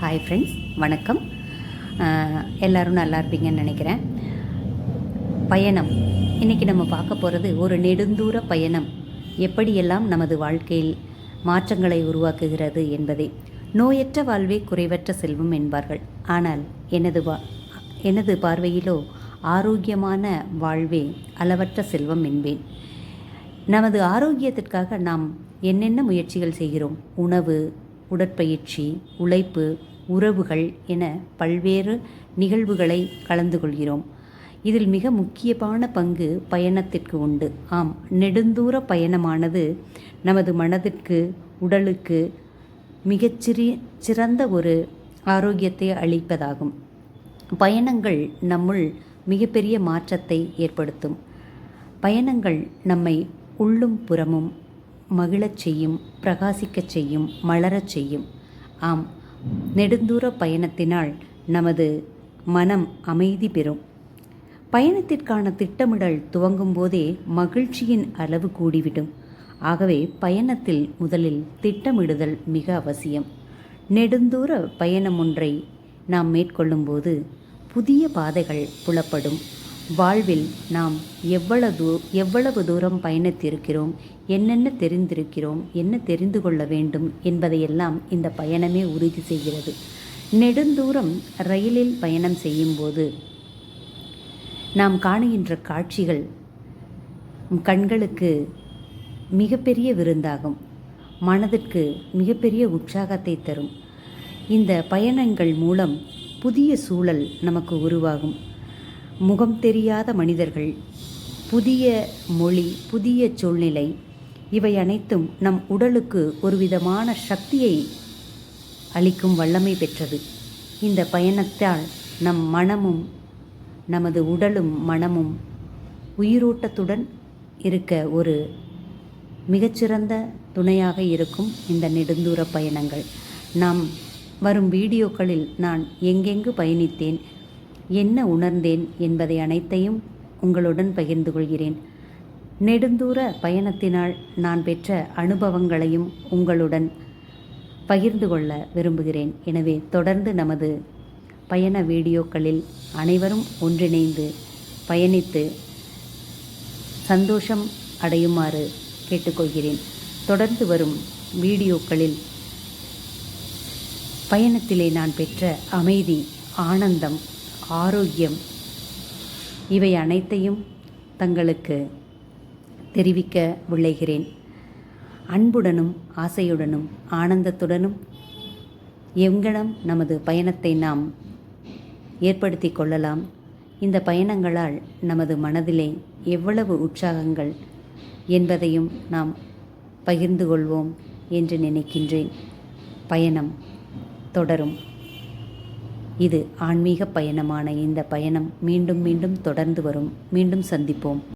Hi friends, வணக்கம். எல்லோரும் நல்லா இருப்பீங்கன்னு நினைக்கிறேன். பயணம் இன்றைக்கி நம்ம பார்க்க போகிறது ஒரு நெடுந்தூர பயணம் எப்படியெல்லாம் நமது வாழ்க்கையில் மாற்றங்களை உருவாக்குகிறது என்பதே. நோயற்ற வாழ்வே குறைவற்ற செல்வம் என்பார்கள். ஆனால் எனது பார்வையிலோ ஆரோக்கியமான வாழ்வே அளவற்ற செல்வம் என்பேன். நமது ஆரோக்கியத்திற்காக நாம் என்னென்ன முயற்சிகள் செய்கிறோம்? உணவு, உடற்பயிற்சி, உழைப்பு, உறவுகள் என பல்வேறு நிகழ்வுகளை கலந்து கொள்கிறோம். இதில் மிக முக்கியமான பங்கு பயணத்திற்கு உண்டு. ஆம், நெடுந்தூர பயணமானது நமது மனதிற்கு, உடலுக்கு சிறந்த ஒரு ஆரோக்கியத்தை அளிப்பதாகும். பயணங்கள் நம்முள் மிகப்பெரிய மாற்றத்தை ஏற்படுத்தும். பயணங்கள் நம்மை உள்ளும் புறமும் மகிழச் செய்யும், பிரகாசிக்கச் செய்யும், மலரச் செய்யும். ஆம், நெடுந்தூர பயணத்தினால் நமது மனம் அமைதி பெறும். பயணத்திற்கான திட்டமிடல் துவங்கும் போதே மகிழ்ச்சியின் அளவு கூடிவிடும். ஆகவே பயணத்தில் முதலில் திட்டமிடுதல் மிக அவசியம். நெடுந்தூர பயணம் ஒன்றை நாம் மேற்கொள்ளும்போது புதிய பாதைகள் புலப்படும். வாழ்வில் நாம் எவ்வளவு தூரம் பயணித்திருக்கிறோம், என்னென்ன தெரிந்திருக்கிறோம், என்ன தெரிந்து கொள்ள வேண்டும் என்பதையெல்லாம் இந்த பயணமே உறுதி செய்கிறது. நெடுந்தூரம் ரயிலில் பயணம் செய்யும்போது நாம் காணுகின்ற காட்சிகள் கண்களுக்கு மிகப்பெரிய விருந்தாகும், மனதிற்கு மிகப்பெரிய உற்சாகத்தை தரும். இந்த பயணங்கள் மூலம் புதிய சூழல் நமக்கு உருவாகும். முகம் தெரியாத மனிதர்கள், புதிய மொழி, புதிய சூழ்நிலை, இவை அனைத்தும் நம் உடலுக்கு ஒரு விதமான சக்தியை அளிக்கும் வல்லமை பெற்றது. இந்த பயணத்தால் நம் மனமும் நமது உடலும் மனமும் உயிரோட்டத்துடன் இருக்க ஒரு மிகச்சிறந்த துணையாக இருக்கும் இந்த நெடுந்தூர பயணங்கள். நாம் வரும் வீடியோக்களில் நான் எங்கெங்கு பயணித்தேன், என்ன உணர்ந்தேன் என்பதை அனைத்தையும் உங்களுடன் பகிர்ந்து கொள்கிறேன். நெடுந்தூர பயணத்தினால் நான் பெற்ற அனுபவங்களையும் உங்களுடன் பகிர்ந்து கொள்ள விரும்புகிறேன். எனவே தொடர்ந்து நமது பயண வீடியோக்களில் அனைவரும் ஒன்றிணைந்து பயணித்து சந்தோஷம் அடையுமாறு கேட்டுக்கொள்கிறேன். தொடர்ந்து வரும் வீடியோக்களில் பயணத்திலே நான் பெற்ற அமைதி, ஆனந்தம், ஆரோக்கியம் இவை அனைத்தையும் தங்களுக்கு தெரிவிக்க விளைகிறேன். அன்புடனும் ஆசையுடனும் ஆனந்தத்துடனும் எங்கனம் நமது பயணத்தை நாம் ஏற்படுத்தி கொள்ளலாம். இந்த பயணங்களால் நமது மனதிலே எவ்வளவு உற்சாகங்கள் என்பதையும் நாம் பகிர்ந்து கொள்வோம் என்று நினைக்கின்றேன். பயணம் தொடரும். இது ஆன்மீக பயணமான இந்த பயணம் மீண்டும் மீண்டும் தொடர்ந்து வரும். மீண்டும் சந்திப்போம்.